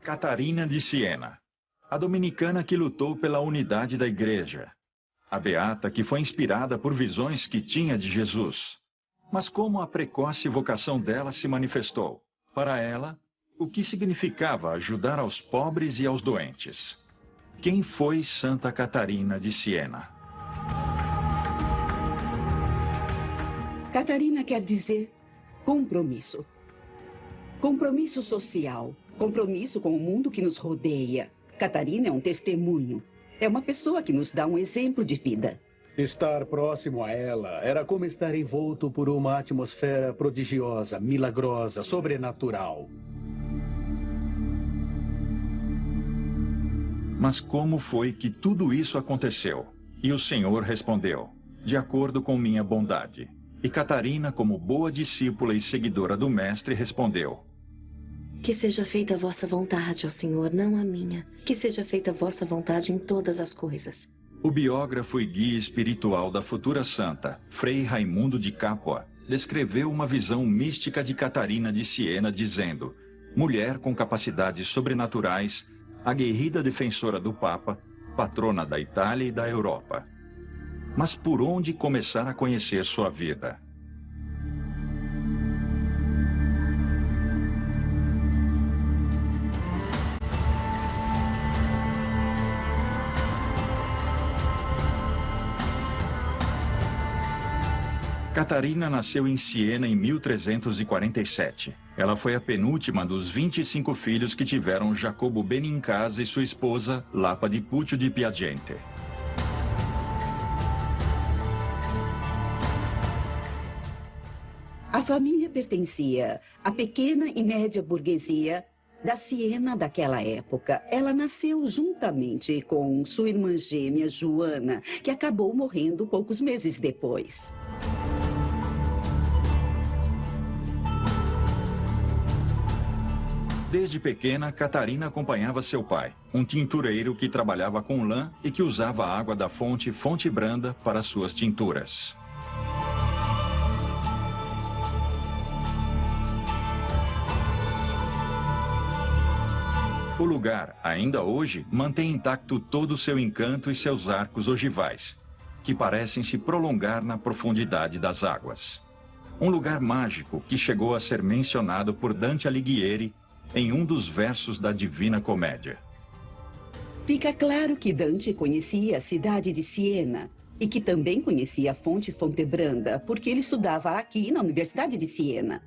Catarina de Siena, a dominicana que lutou pela unidade da igreja. A beata que foi inspirada por visões que tinha de Jesus. Mas como a precoce vocação dela se manifestou? Para ela, o que significava ajudar aos pobres e aos doentes? Quem foi Santa Catarina de Siena? Catarina quer dizer compromisso. Compromisso social, compromisso com o mundo que nos rodeia. Catarina é um testemunho. É uma pessoa que nos dá um exemplo de vida. Estar próximo a ela era como estar envolto por uma atmosfera prodigiosa, milagrosa, sobrenatural. Mas como foi que tudo isso aconteceu? E o Senhor respondeu: de acordo com minha bondade. E Catarina, como boa discípula e seguidora do Mestre, respondeu: que seja feita a vossa vontade, ó Senhor, não a minha. Que seja feita a vossa vontade em todas as coisas. O biógrafo e guia espiritual da futura santa, Frei Raimundo de Capua, descreveu uma visão mística de Catarina de Siena, dizendo: mulher com capacidades sobrenaturais, aguerrida defensora do Papa, patrona da Itália e da Europa. Mas por onde começar a conhecer sua vida? Catarina nasceu em Siena em 1347. Ela foi a penúltima dos 25 filhos que tiveram Jacobo Benincasa e sua esposa, Lapa di Puccio di Piagente. A família pertencia à pequena e média burguesia da Siena daquela época. Ela nasceu juntamente com sua irmã gêmea, Joana, que acabou morrendo poucos meses depois. Desde pequena, Catarina acompanhava seu pai, um tintureiro que trabalhava com lã e que usava a água da Fonte Branda para suas tinturas. O lugar, ainda hoje, mantém intacto todo o seu encanto e seus arcos ogivais, que parecem se prolongar na profundidade das águas. Um lugar mágico que chegou a ser mencionado por Dante Alighieri em um dos versos da Divina Comédia. Fica claro que Dante conhecia a cidade de Siena e que também conhecia a Fonte Branda, porque ele estudava aqui na Universidade de Siena.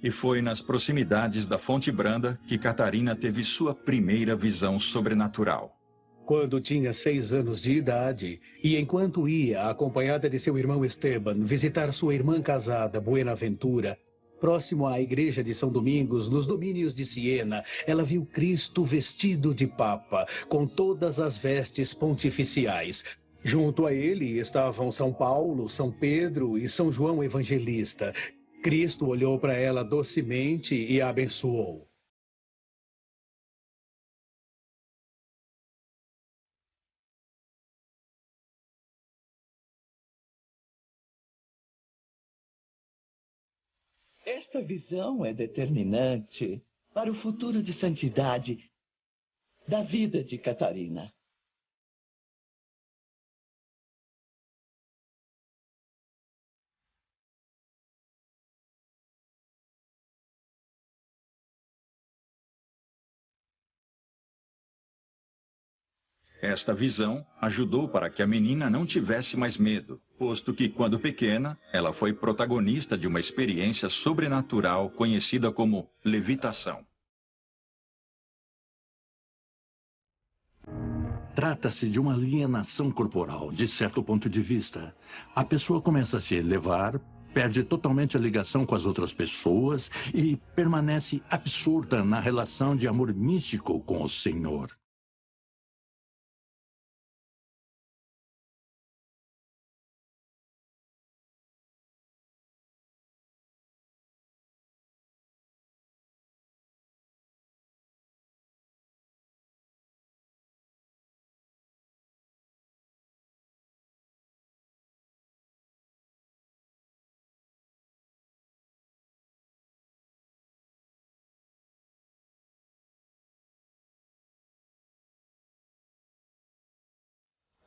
E foi nas proximidades da Fonte Branda que Catarina teve sua primeira visão sobrenatural. Quando tinha 6 anos de idade, e enquanto ia, acompanhada de seu irmão Esteban, visitar sua irmã casada, Buenaventura, próximo à igreja de São Domingos, nos domínios de Siena, ela viu Cristo vestido de papa, com todas as vestes pontificiais. Junto a ele estavam São Paulo, São Pedro e São João Evangelista. Cristo olhou para ela docemente e a abençoou. Esta visão é determinante para o futuro de santidade da vida de Catarina. Esta visão ajudou para que a menina não tivesse mais medo, posto que, quando pequena, ela foi protagonista de uma experiência sobrenatural conhecida como levitação. Trata-se de uma alienação corporal, de certo ponto de vista. A pessoa começa a se elevar, perde totalmente a ligação com as outras pessoas e permanece absorta na relação de amor místico com o Senhor.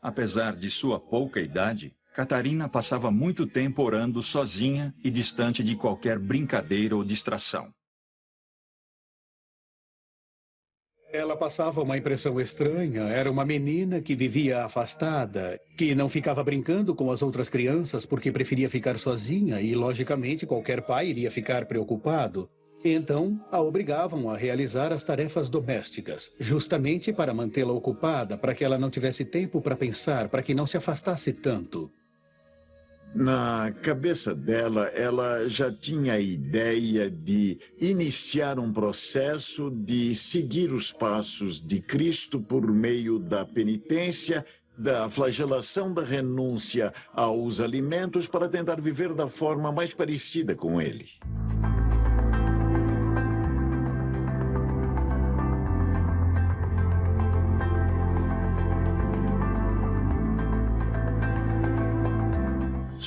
Apesar de sua pouca idade, Catarina passava muito tempo orando sozinha e distante de qualquer brincadeira ou distração. Ela passava uma impressão estranha. Era uma menina que vivia afastada, que não ficava brincando com as outras crianças porque preferia ficar sozinha e, logicamente, qualquer pai iria ficar preocupado. Então, a obrigavam a realizar as tarefas domésticas, justamente para mantê-la ocupada, para que ela não tivesse tempo para pensar, para que não se afastasse tanto. Na cabeça dela, ela já tinha a ideia de iniciar um processo de seguir os passos de Cristo por meio da penitência, da flagelação, da renúncia aos alimentos para tentar viver da forma mais parecida com ele.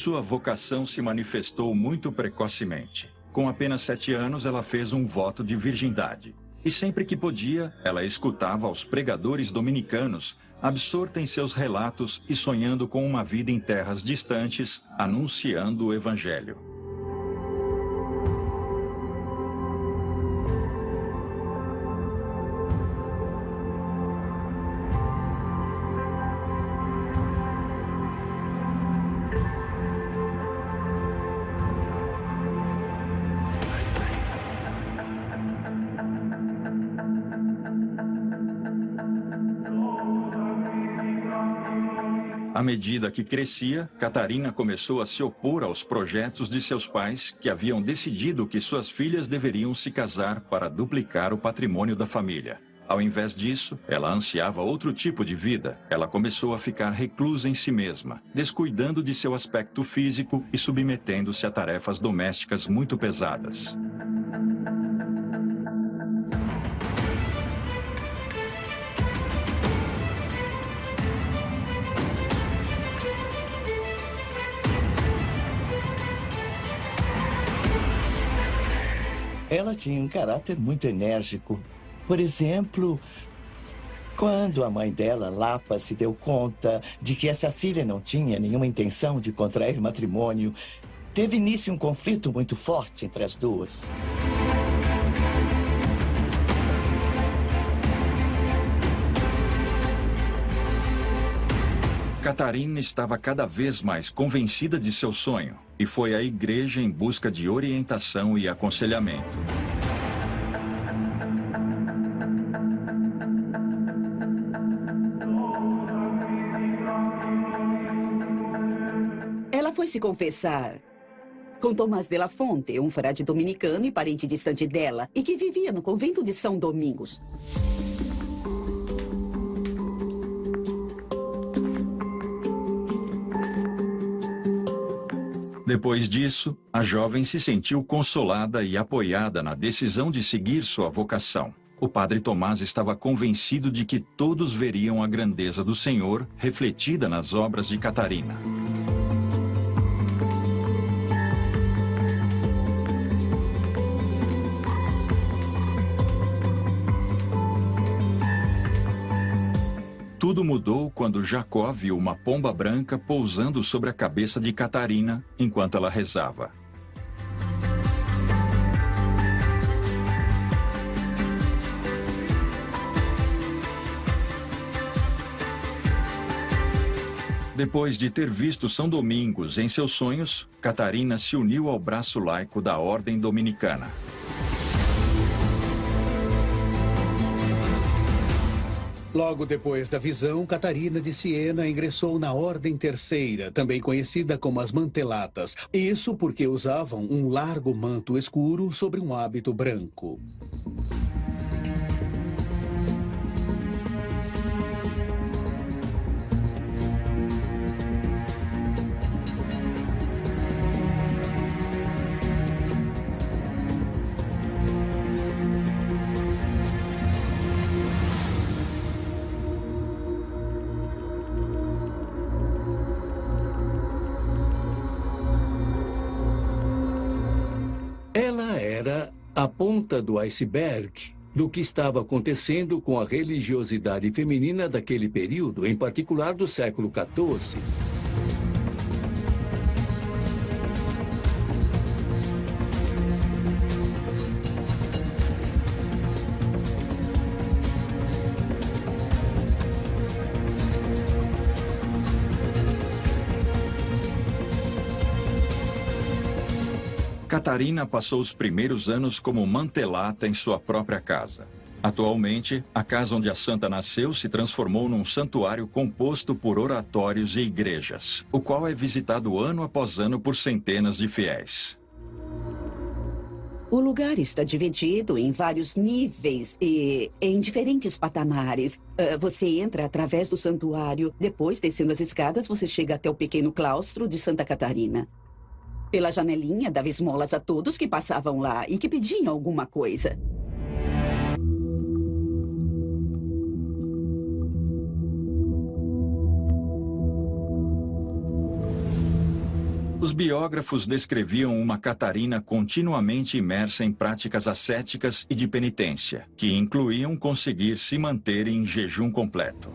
Sua vocação se manifestou muito precocemente. Com apenas 7 anos, ela fez um voto de virgindade. E sempre que podia, ela escutava aos pregadores dominicanos, absorta em seus relatos e sonhando com uma vida em terras distantes, anunciando o Evangelho. À medida que crescia, Catarina começou a se opor aos projetos de seus pais, que haviam decidido que suas filhas deveriam se casar para duplicar o patrimônio da família. Ao invés disso, ela ansiava outro tipo de vida. Ela começou a ficar reclusa em si mesma, descuidando de seu aspecto físico e submetendo-se a tarefas domésticas muito pesadas. Ela tinha um caráter muito enérgico. Por exemplo, quando a mãe dela, Lapa, se deu conta de que essa filha não tinha nenhuma intenção de contrair matrimônio, teve início um conflito muito forte entre as duas. Catarina estava cada vez mais convencida de seu sonho e foi à igreja em busca de orientação e aconselhamento. Ela foi se confessar com Tomás de la Fonte, um frade dominicano e parente distante dela, e que vivia no convento de São Domingos. Depois disso, a jovem se sentiu consolada e apoiada na decisão de seguir sua vocação. O padre Tomás estava convencido de que todos veriam a grandeza do Senhor refletida nas obras de Catarina. Tudo mudou quando Jacó viu uma pomba branca pousando sobre a cabeça de Catarina enquanto ela rezava. Depois de ter visto São Domingos em seus sonhos, Catarina se uniu ao braço laico da Ordem Dominicana. Logo depois da visão, Catarina de Siena ingressou na Ordem Terceira, também conhecida como as Mantelatas. Isso porque usavam um largo manto escuro sobre um hábito branco. Ela era a ponta do iceberg do que estava acontecendo com a religiosidade feminina daquele período, em particular do século XIV. Catarina passou os primeiros anos como mantelata em sua própria casa. Atualmente, a casa onde a santa nasceu se transformou num santuário composto por oratórios e igrejas, o qual é visitado ano após ano por centenas de fiéis. O lugar está dividido em vários níveis e em diferentes patamares. Você entra através do santuário, depois, descendo as escadas, você chega até o pequeno claustro de Santa Catarina. Pela janelinha, dava esmolas a todos que passavam lá e que pediam alguma coisa. Os biógrafos descreviam uma Catarina continuamente imersa em práticas ascéticas e de penitência, que incluíam conseguir se manter em jejum completo.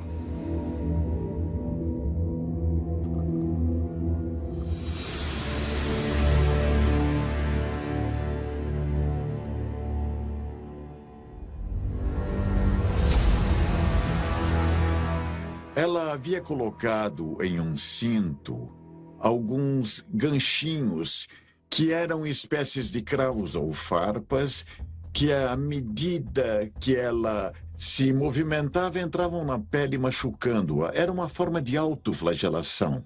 Ela havia colocado em um cinto alguns ganchinhos que eram espécies de cravos ou farpas que, à medida que ela se movimentava, entravam na pele machucando-a. Era uma forma de autoflagelação.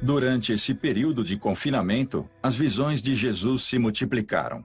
Durante esse período de confinamento, as visões de Jesus se multiplicaram.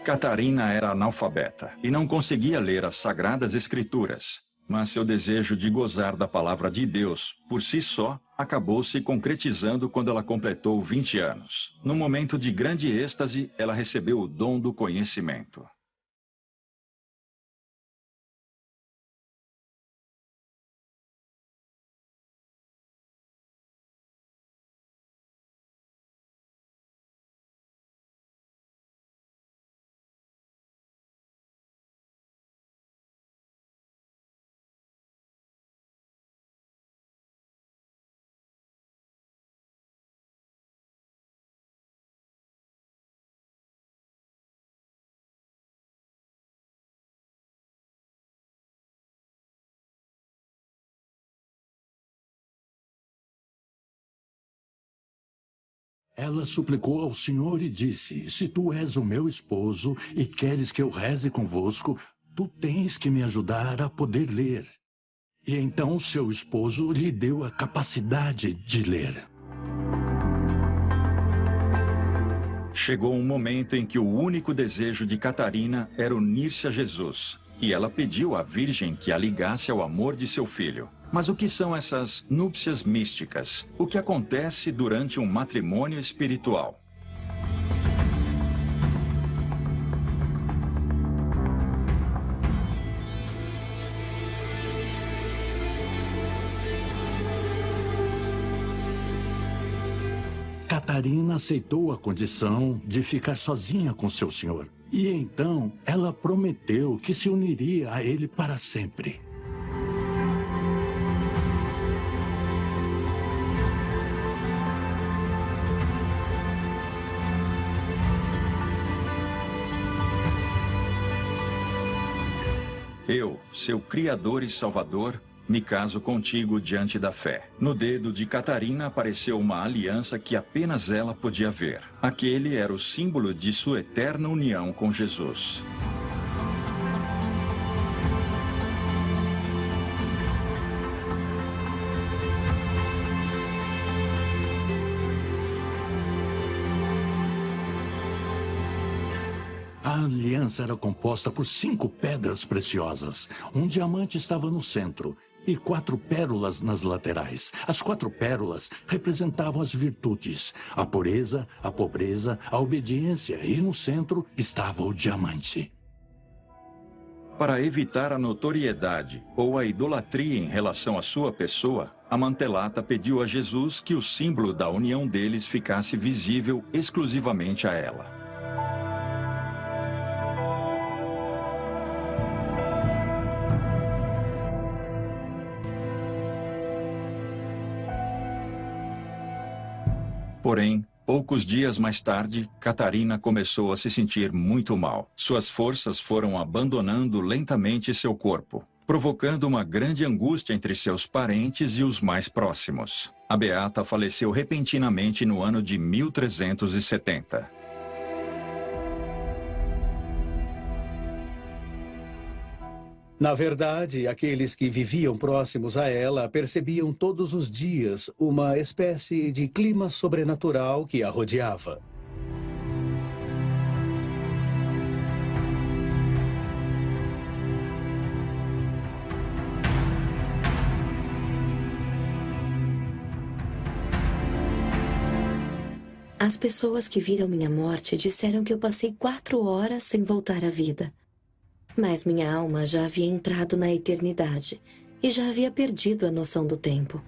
Catarina era analfabeta e não conseguia ler as Sagradas Escrituras, mas seu desejo de gozar da palavra de Deus por si só acabou se concretizando quando ela completou 20 anos. Num momento de grande êxtase, ela recebeu o dom do conhecimento. Ela suplicou ao Senhor e disse: se tu és o meu esposo e queres que eu reze convosco, tu tens que me ajudar a poder ler. E então seu esposo lhe deu a capacidade de ler. Chegou um momento em que o único desejo de Catarina era unir-se a Jesus, e ela pediu à Virgem que a ligasse ao amor de seu filho. Mas o que são essas núpcias místicas? O que acontece durante um matrimônio espiritual? Catarina aceitou a condição de ficar sozinha com seu senhor. E então ela prometeu que se uniria a ele para sempre. Eu, seu Criador e Salvador, me caso contigo diante da fé. No dedo de Catarina apareceu uma aliança que apenas ela podia ver. Aquele era o símbolo de sua eterna união com Jesus. A aliança era composta por 5 pedras preciosas. Um diamante estava no centro e 4 pérolas nas laterais. As 4 pérolas representavam as virtudes, a pureza, a pobreza, a obediência, e no centro estava o diamante. Para evitar a notoriedade ou a idolatria em relação à sua pessoa, a mantelata pediu a Jesus que o símbolo da união deles ficasse visível exclusivamente a ela. Porém, poucos dias mais tarde, Catarina começou a se sentir muito mal. Suas forças foram abandonando lentamente seu corpo, provocando uma grande angústia entre seus parentes e os mais próximos. A beata faleceu repentinamente no ano de 1370. Na verdade, aqueles que viviam próximos a ela percebiam todos os dias uma espécie de clima sobrenatural que a rodeava. As pessoas que viram minha morte disseram que eu passei 4 horas sem voltar à vida. Mas minha alma já havia entrado na eternidade e já havia perdido a noção do tempo.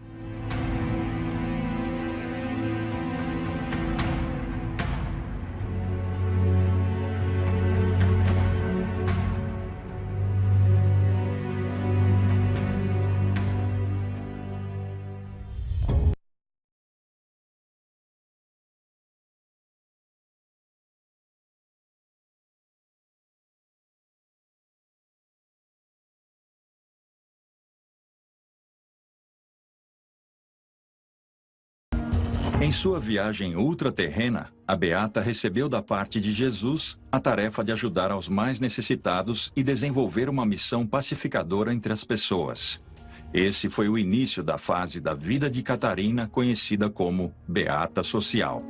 Em sua viagem ultraterrena, a beata recebeu da parte de Jesus a tarefa de ajudar aos mais necessitados e desenvolver uma missão pacificadora entre as pessoas. Esse foi o início da fase da vida de Catarina, conhecida como beata social.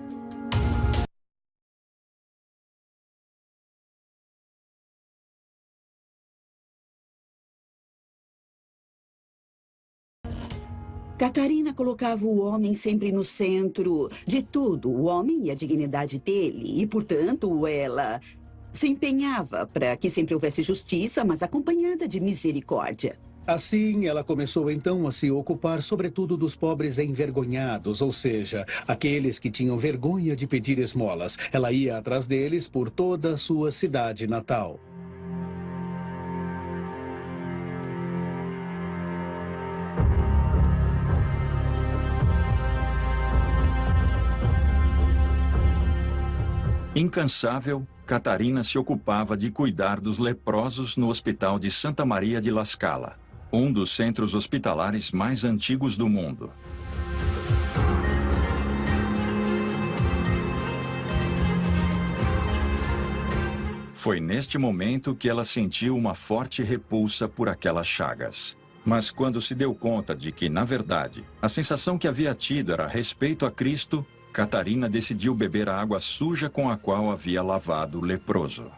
Catarina colocava o homem sempre no centro de tudo, o homem e a dignidade dele, e, portanto, ela se empenhava para que sempre houvesse justiça, mas acompanhada de misericórdia. Assim, ela começou então a se ocupar sobretudo dos pobres envergonhados, ou seja, aqueles que tinham vergonha de pedir esmolas. Ela ia atrás deles por toda a sua cidade natal. Incansável, Catarina se ocupava de cuidar dos leprosos no Hospital de Santa Maria de La Scala, um dos centros hospitalares mais antigos do mundo. Foi neste momento que ela sentiu uma forte repulsa por aquelas chagas. Mas quando se deu conta de que, na verdade, a sensação que havia tido era respeito a Cristo, Catarina decidiu beber a água suja com a qual havia lavado o leproso.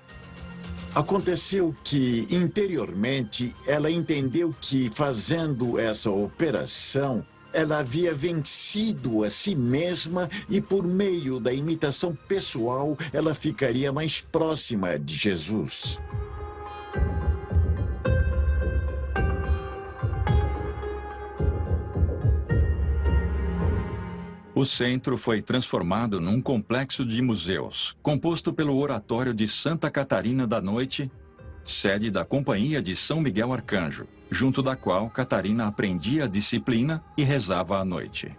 Aconteceu que, interiormente, ela entendeu que, fazendo essa operação, ela havia vencido a si mesma e, por meio da imitação pessoal, ela ficaria mais próxima de Jesus. O centro foi transformado num complexo de museus, composto pelo Oratório de Santa Catarina da Noite, sede da Companhia de São Miguel Arcanjo, junto da qual Catarina aprendia a disciplina e rezava à noite.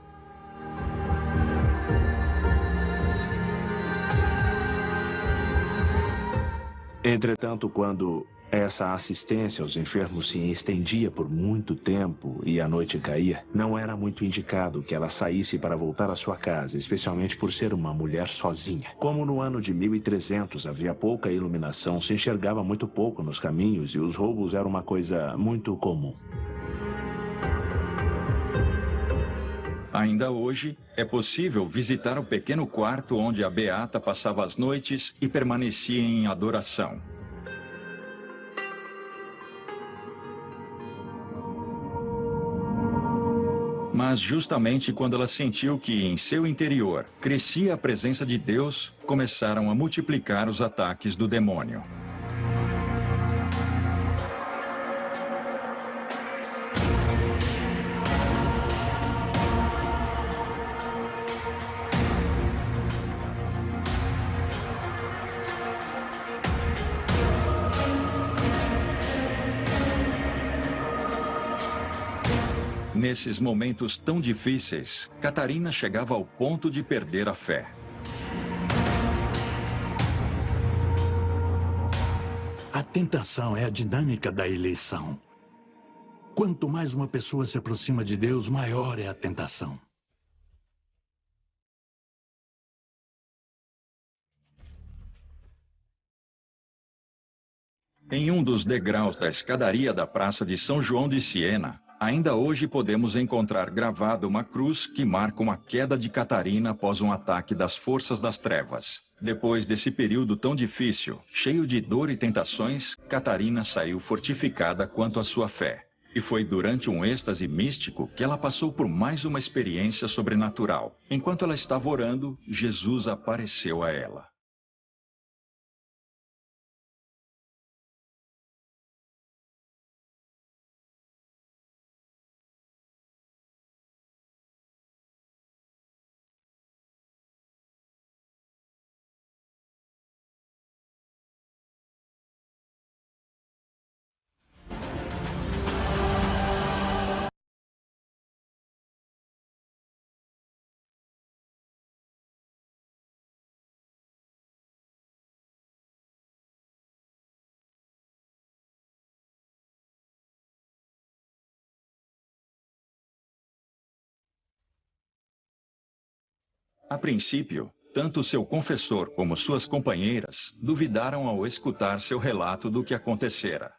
Entretanto, quando essa assistência aos enfermos se estendia por muito tempo e a noite caía, não era muito indicado que ela saísse para voltar à sua casa, especialmente por ser uma mulher sozinha. Como no ano de 1300 havia pouca iluminação, se enxergava muito pouco nos caminhos e os roubos eram uma coisa muito comum. Ainda hoje, é possível visitar o pequeno quarto onde a beata passava as noites e permanecia em adoração. Mas justamente quando ela sentiu que em seu interior crescia a presença de Deus, começaram a multiplicar os ataques do demônio. Nesses momentos tão difíceis, Catarina chegava ao ponto de perder a fé. A tentação é a dinâmica da eleição. Quanto mais uma pessoa se aproxima de Deus, maior é a tentação. Em um dos degraus da escadaria da Praça de São João de Siena, ainda hoje podemos encontrar gravada uma cruz que marca uma queda de Catarina após um ataque das forças das trevas. Depois desse período tão difícil, cheio de dor e tentações, Catarina saiu fortificada quanto à sua fé. E foi durante um êxtase místico que ela passou por mais uma experiência sobrenatural. Enquanto ela estava orando, Jesus apareceu a ela. A princípio, tanto seu confessor como suas companheiras duvidaram ao escutar seu relato do que acontecera.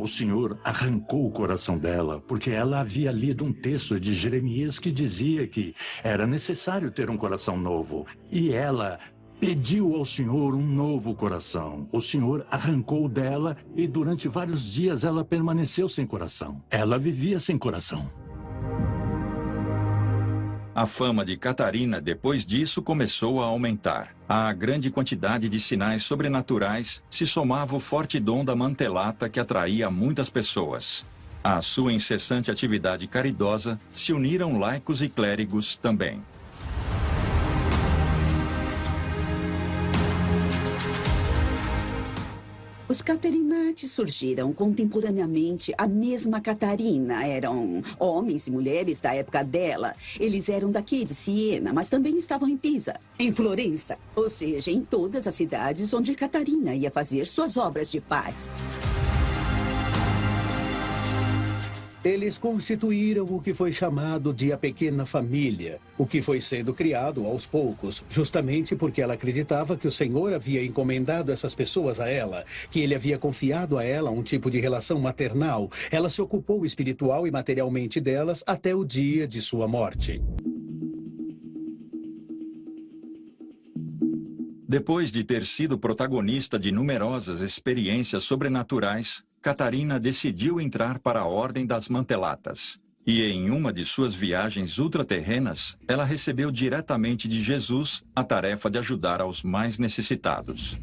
O Senhor arrancou o coração dela, porque ela havia lido um texto de Jeremias que dizia que era necessário ter um coração novo. E ela pediu ao Senhor um novo coração. O Senhor arrancou dela e durante vários dias ela permaneceu sem coração. Ela vivia sem coração. A fama de Catarina, depois disso, começou a aumentar. À grande quantidade de sinais sobrenaturais se somava o forte dom da mantelata que atraía muitas pessoas. À sua incessante atividade caridosa se uniram laicos e clérigos também. Os Caterinati surgiram contemporaneamente à mesma Catarina. Eram homens e mulheres da época dela. Eles eram daqui de Siena, mas também estavam em Pisa, em Florença. Ou seja, em todas as cidades onde Catarina ia fazer suas obras de paz. Eles constituíram o que foi chamado de a pequena família, o que foi sendo criado aos poucos, justamente porque ela acreditava que o Senhor havia encomendado essas pessoas a ela, que ele havia confiado a ela um tipo de relação maternal. Ela se ocupou espiritual e materialmente delas até o dia de sua morte. Depois de ter sido protagonista de numerosas experiências sobrenaturais, Catarina decidiu entrar para a Ordem das Mantelatas. E em uma de suas viagens ultraterrenas, ela recebeu diretamente de Jesus a tarefa de ajudar aos mais necessitados.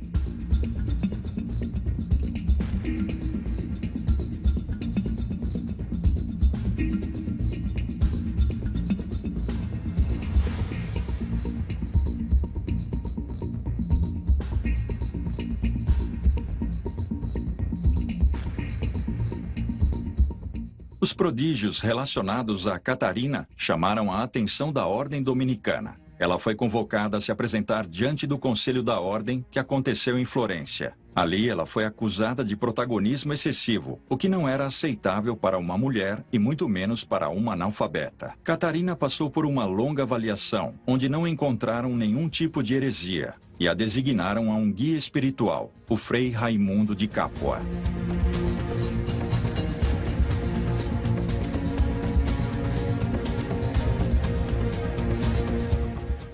Os prodígios relacionados a Catarina chamaram a atenção da Ordem Dominicana. Ela foi convocada a se apresentar diante do Conselho da Ordem, que aconteceu em Florência. Ali, ela foi acusada de protagonismo excessivo, o que não era aceitável para uma mulher e muito menos para uma analfabeta. Catarina passou por uma longa avaliação, onde não encontraram nenhum tipo de heresia, e a designaram a um guia espiritual, o Frei Raimundo de Capua.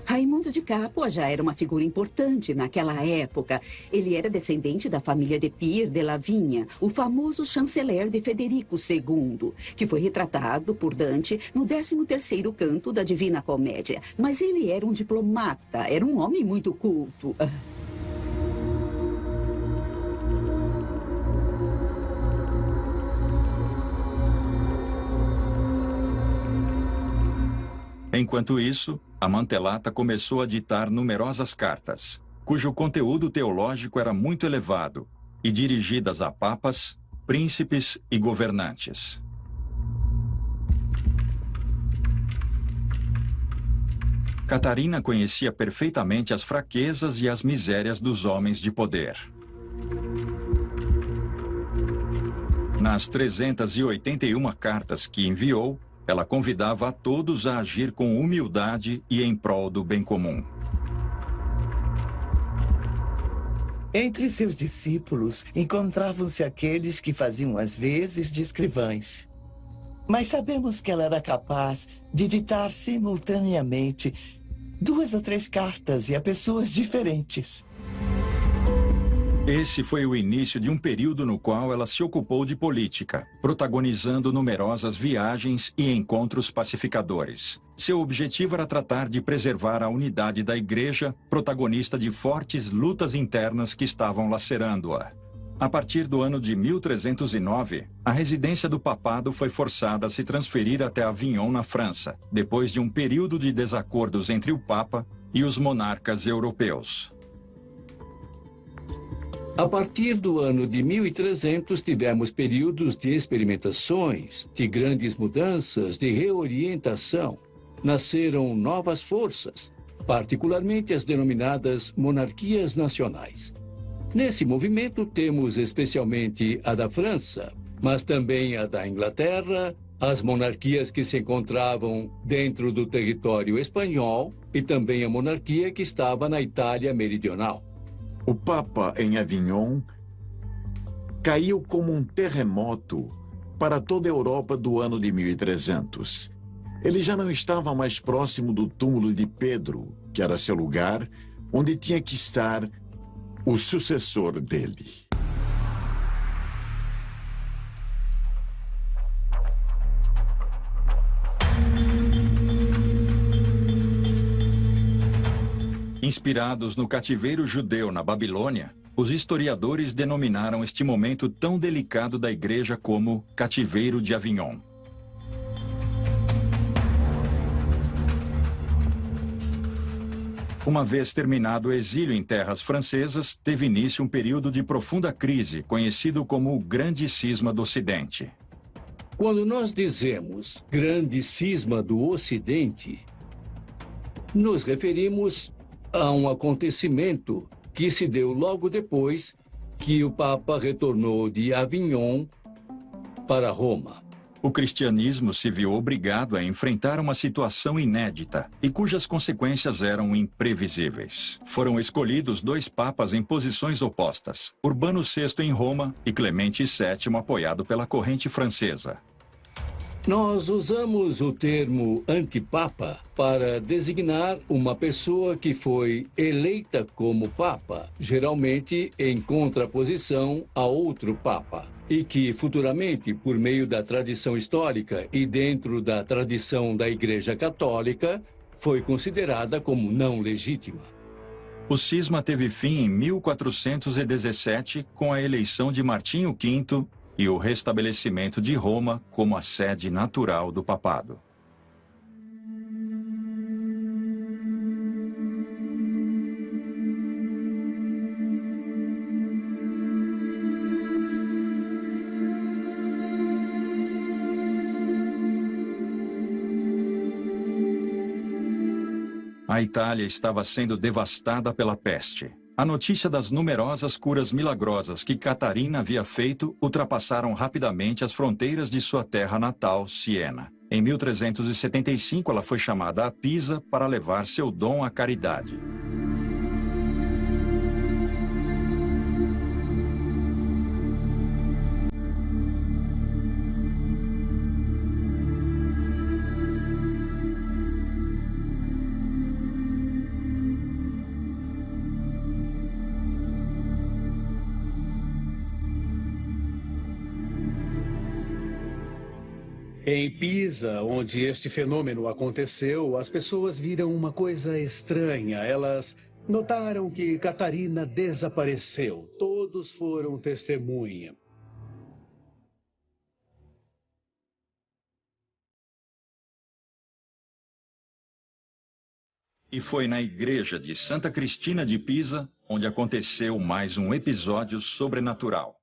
Raimundo de Capua já era uma figura importante naquela época. Ele era descendente da família de Pierre de Lavigne, o famoso chanceler de Federico II, que foi retratado por Dante no 13º canto da Divina Comédia. Mas ele era um diplomata, era um homem muito culto. Enquanto isso, Amantelata começou a ditar numerosas cartas, cujo conteúdo teológico era muito elevado, e dirigidas a papas, príncipes e governantes. Catarina conhecia perfeitamente as fraquezas e as misérias dos homens de poder. Nas 381 cartas que enviou, ela convidava a todos a agir com humildade e em prol do bem comum. Entre seus discípulos, encontravam-se aqueles que faziam as vezes de escrivães. Mas sabemos que ela era capaz de ditar simultaneamente 2 ou 3 cartas e a pessoas diferentes. Esse foi o início de um período no qual ela se ocupou de política, protagonizando numerosas viagens e encontros pacificadores. Seu objetivo era tratar de preservar a unidade da Igreja, protagonista de fortes lutas internas que estavam lacerando-a. A partir do ano de 1309, a residência do papado foi forçada a se transferir até Avignon, na França, depois de um período de desacordos entre o Papa e os monarcas europeus. A partir do ano de 1300, tivemos períodos de experimentações, de grandes mudanças, de reorientação. Nasceram novas forças, particularmente as denominadas monarquias nacionais. Nesse movimento temos especialmente a da França, mas também a da Inglaterra, as monarquias que se encontravam dentro do território espanhol e também a monarquia que estava na Itália meridional. O Papa em Avignon caiu como um terremoto para toda a Europa do ano de 1300. Ele já não estava mais próximo do túmulo de Pedro, que era seu lugar, onde tinha que estar o sucessor dele. Inspirados no cativeiro judeu na Babilônia, os historiadores denominaram este momento tão delicado da Igreja como Cativeiro de Avignon. Uma vez terminado o exílio em terras francesas, teve início um período de profunda crise, conhecido como o Grande Cisma do Ocidente. Quando nós dizemos Grande Cisma do Ocidente, nos referimos a um acontecimento que se deu logo depois que o Papa retornou de Avignon para Roma. O cristianismo se viu obrigado a enfrentar uma situação inédita e cujas consequências eram imprevisíveis. Foram escolhidos 2 papas em posições opostas, Urbano VI em Roma e Clemente VII apoiado pela corrente francesa. Nós usamos o termo antipapa para designar uma pessoa que foi eleita como papa, geralmente em contraposição a outro papa, e que futuramente, por meio da tradição histórica e dentro da tradição da Igreja Católica, foi considerada como não legítima. O cisma teve fim em 1417 com a eleição de Martinho V e o restabelecimento de Roma como a sede natural do papado. A Itália estava sendo devastada pela peste. A notícia das numerosas curas milagrosas que Catarina havia feito ultrapassaram rapidamente as fronteiras de sua terra natal, Siena. Em 1375, ela foi chamada a Pisa para levar seu dom à caridade. Em Pisa, onde este fenômeno aconteceu, as pessoas viram uma coisa estranha. Elas notaram que Catarina desapareceu. Todos foram testemunha. E foi na igreja de Santa Cristina de Pisa onde aconteceu mais um episódio sobrenatural.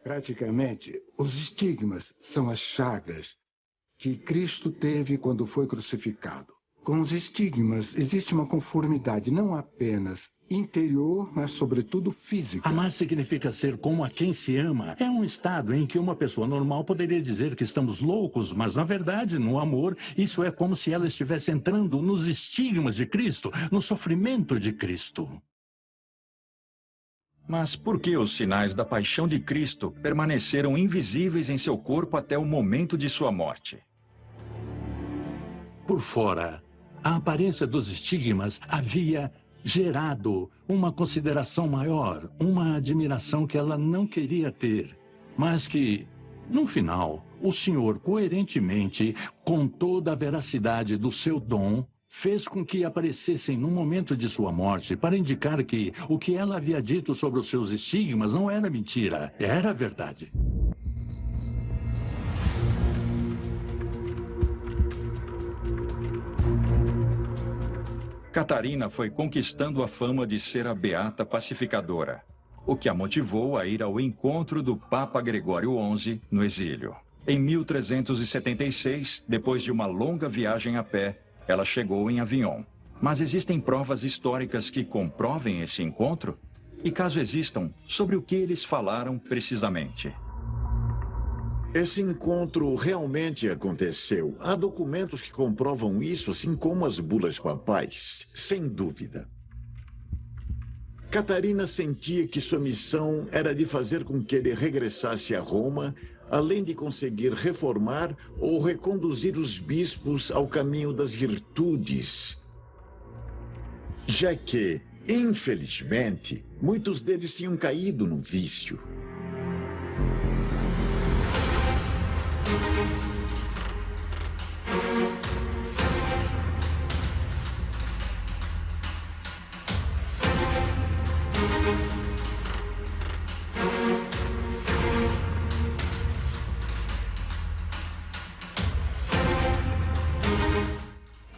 Praticamente, os estigmas são as chagas que Cristo teve quando foi crucificado. Com os estigmas existe uma conformidade não apenas interior, mas sobretudo física. Amar significa ser como a quem se ama. É um estado em que uma pessoa normal poderia dizer que estamos loucos, mas na verdade, no amor, isso é como se ela estivesse entrando nos estigmas de Cristo, no sofrimento de Cristo. Mas por que os sinais da paixão de Cristo permaneceram invisíveis em seu corpo até o momento de sua morte? Por fora, a aparência dos estigmas havia gerado uma consideração maior, uma admiração que ela não queria ter, mas que, no final, o Senhor coerentemente, com toda a veracidade do seu dom, fez com que aparecessem no momento de sua morte para indicar que o que ela havia dito sobre os seus estigmas não era mentira, era verdade. Catarina foi conquistando a fama de ser a beata pacificadora, o que a motivou a ir ao encontro do Papa Gregório XI no exílio. Em 1376, depois de uma longa viagem a pé, ela chegou em Avignon. Mas existem provas históricas que comprovem esse encontro? E caso existam, sobre o que eles falaram precisamente? Esse encontro realmente aconteceu. Há documentos que comprovam isso, assim como as bulas papais, sem dúvida. Catarina sentia que sua missão era de fazer com que ele regressasse a Roma, além de conseguir reformar ou reconduzir os bispos ao caminho das virtudes. Já que, infelizmente, muitos deles tinham caído no vício.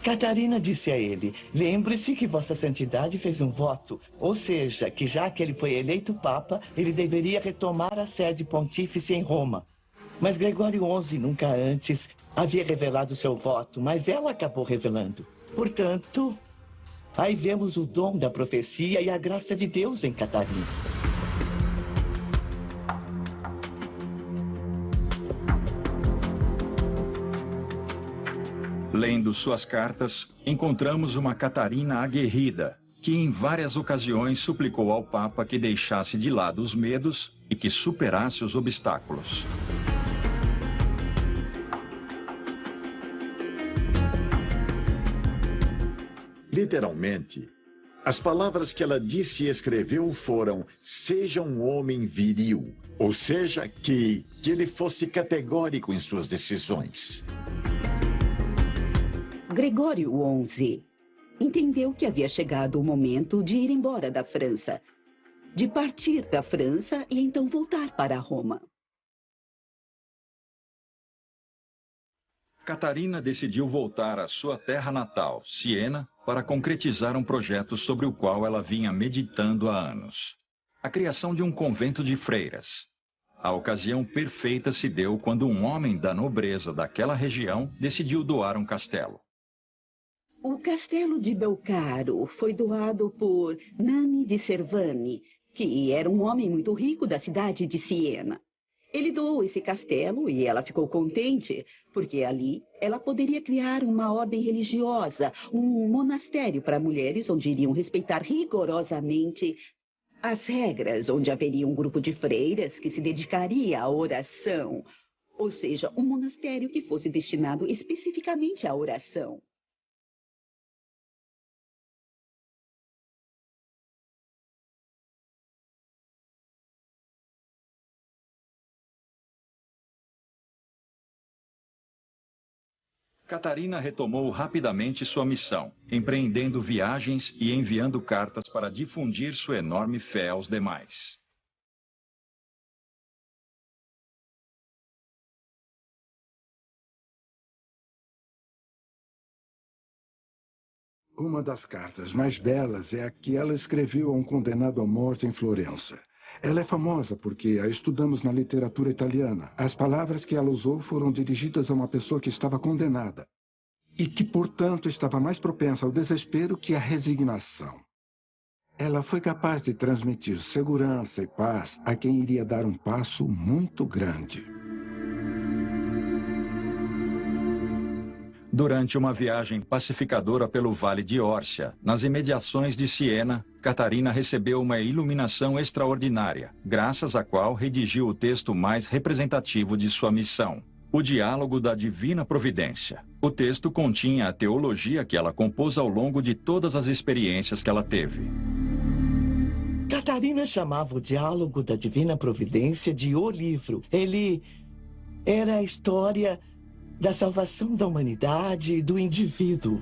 Catarina disse a ele: lembre-se que Vossa Santidade fez um voto, ou seja, que já que ele foi eleito Papa, ele deveria retomar a sede pontífice em Roma. Mas Gregório XI nunca antes havia revelado seu voto, mas ela acabou revelando. Portanto, aí vemos o dom da profecia e a graça de Deus em Catarina. Lendo suas cartas, encontramos uma Catarina aguerrida, que em várias ocasiões suplicou ao Papa que deixasse de lado os medos e que superasse os obstáculos. Literalmente, As palavras que ela disse e escreveu foram: seja um homem viril, ou seja, que ele fosse categórico em suas decisões. Gregório XI entendeu que havia chegado o momento de ir embora da França, de partir da França e então voltar para Roma. Catarina decidiu voltar à sua terra natal, Siena, para concretizar um projeto sobre o qual ela vinha meditando há anos: a criação de um convento de freiras. A ocasião perfeita se deu quando um homem da nobreza daquela região decidiu doar um castelo. O castelo de Belcaro foi doado por Nani di Servani, que era um homem muito rico da cidade de Siena. Ele doou esse castelo e ela ficou contente, porque ali ela poderia criar uma ordem religiosa, um monastério para mulheres onde iriam respeitar rigorosamente as regras, onde haveria um grupo de freiras que se dedicaria à oração, ou seja, um monastério que fosse destinado especificamente à oração. Catarina retomou rapidamente sua missão, empreendendo viagens e enviando cartas para difundir sua enorme fé aos demais. Uma das cartas mais belas é a que ela escreveu a um condenado à morte em Florença. Ela é famosa porque a estudamos na literatura italiana. As palavras que ela usou foram dirigidas a uma pessoa que estava condenada e que, portanto, estava mais propensa ao desespero que à resignação. Ela foi capaz de transmitir segurança e paz a quem iria dar um passo muito grande. Durante uma viagem pacificadora pelo Vale de Órcia, nas imediações de Siena, Catarina recebeu uma iluminação extraordinária, graças à qual redigiu o texto mais representativo de sua missão: o Diálogo da Divina Providência. O texto continha a teologia que ela compôs ao longo de todas as experiências que ela teve. Catarina chamava o Diálogo da Divina Providência de O Livro. Ele era a história da salvação da humanidade e do indivíduo.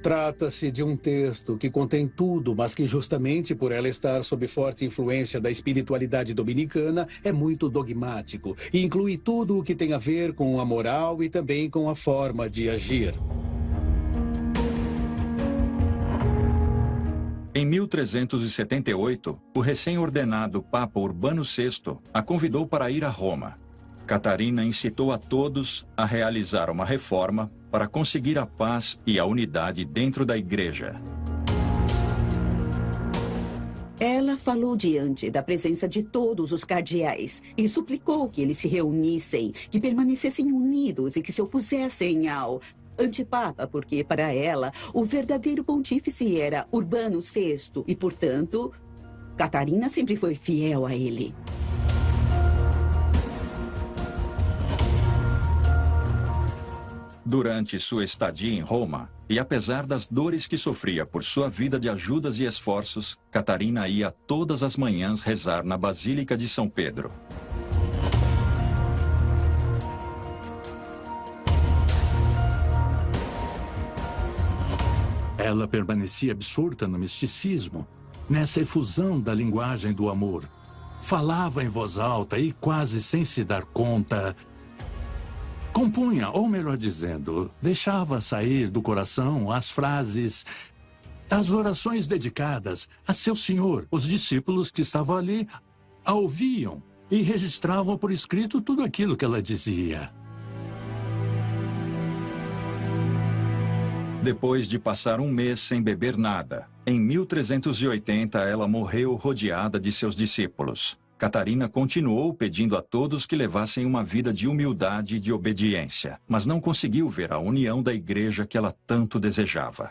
Trata-se de um texto que contém tudo, mas que justamente por ela estar sob forte influência da espiritualidade dominicana, é muito dogmático e inclui tudo o que tem a ver com a moral e também com a forma de agir. Em 1378, o recém-ordenado Papa Urbano VI a convidou para ir a Roma. Catarina incitou a todos a realizar uma reforma para conseguir a paz e a unidade dentro da igreja. Ela falou diante da presença de todos os cardeais e suplicou que eles se reunissem, que permanecessem unidos e que se opusessem ao antipapa, porque para ela o verdadeiro pontífice era Urbano VI e, portanto, Catarina sempre foi fiel a ele. Durante sua estadia em Roma, e apesar das dores que sofria por sua vida de ajudas e esforços, Catarina ia todas as manhãs rezar na Basílica de São Pedro. Ela permanecia absorta no misticismo, nessa efusão da linguagem do amor. Falava em voz alta e, quase sem se dar conta, compunha, ou melhor dizendo, deixava sair do coração as frases, as orações dedicadas a seu Senhor. Os discípulos que estavam ali a ouviam e registravam por escrito tudo aquilo que ela dizia. Depois de passar um mês sem beber nada, em 1380 ela morreu rodeada de seus discípulos. Catarina continuou pedindo a todos que levassem uma vida de humildade e de obediência, mas não conseguiu ver a união da igreja que ela tanto desejava.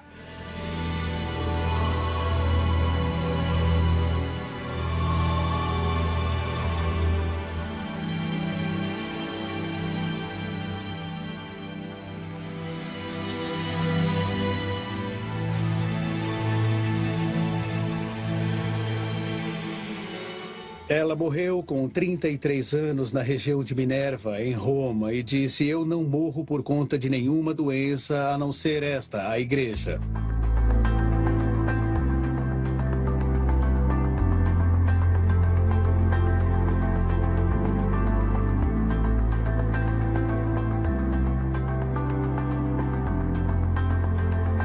Ela morreu com 33 anos na região de Minerva, em Roma, e disse: eu não morro por conta de nenhuma doença, a não ser esta, a igreja.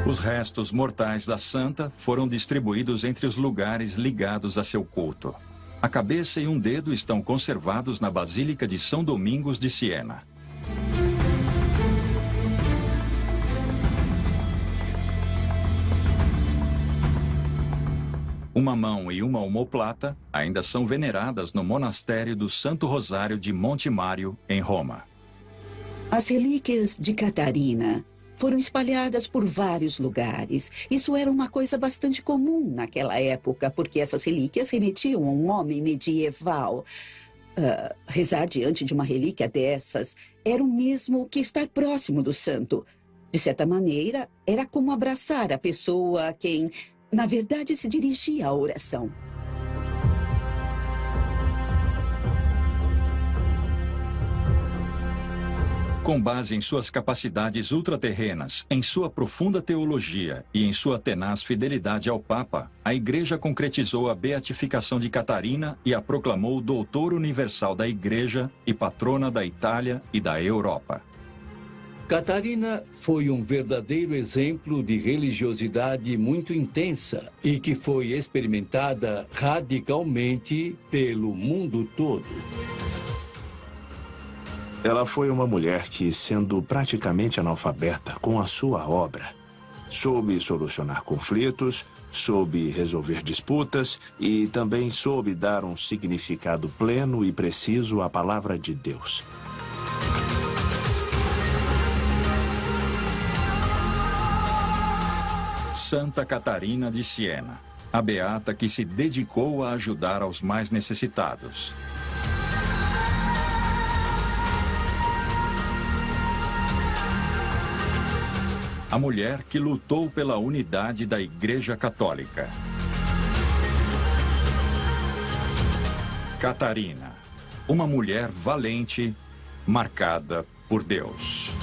Os restos mortais da santa foram distribuídos entre os lugares ligados a seu culto. A cabeça e um dedo estão conservados na Basílica de São Domingos de Siena. Uma mão e uma omoplata ainda são veneradas no monastério do Santo Rosário de Monte Mário, em Roma. As relíquias de Catarina foram espalhadas por vários lugares. Isso era uma coisa bastante comum naquela época, porque essas relíquias remetiam a um homem medieval. Rezar diante de uma relíquia dessas era o mesmo que estar próximo do santo. De certa maneira, era como abraçar a pessoa a quem, na verdade, se dirigia a oração. Com base em suas capacidades ultraterrenas, em sua profunda teologia e em sua tenaz fidelidade ao Papa, a Igreja concretizou a beatificação de Catarina e a proclamou doutor universal da Igreja e patrona da Itália e da Europa. Catarina foi um verdadeiro exemplo de religiosidade muito intensa e que foi experimentada radicalmente pelo mundo todo. Ela foi uma mulher que, sendo praticamente analfabeta com a sua obra, soube solucionar conflitos, soube resolver disputas e também soube dar um significado pleno e preciso à palavra de Deus. Santa Catarina de Siena, a beata que se dedicou a ajudar aos mais necessitados. A mulher que lutou pela unidade da Igreja Católica. Catarina, uma mulher valente, marcada por Deus.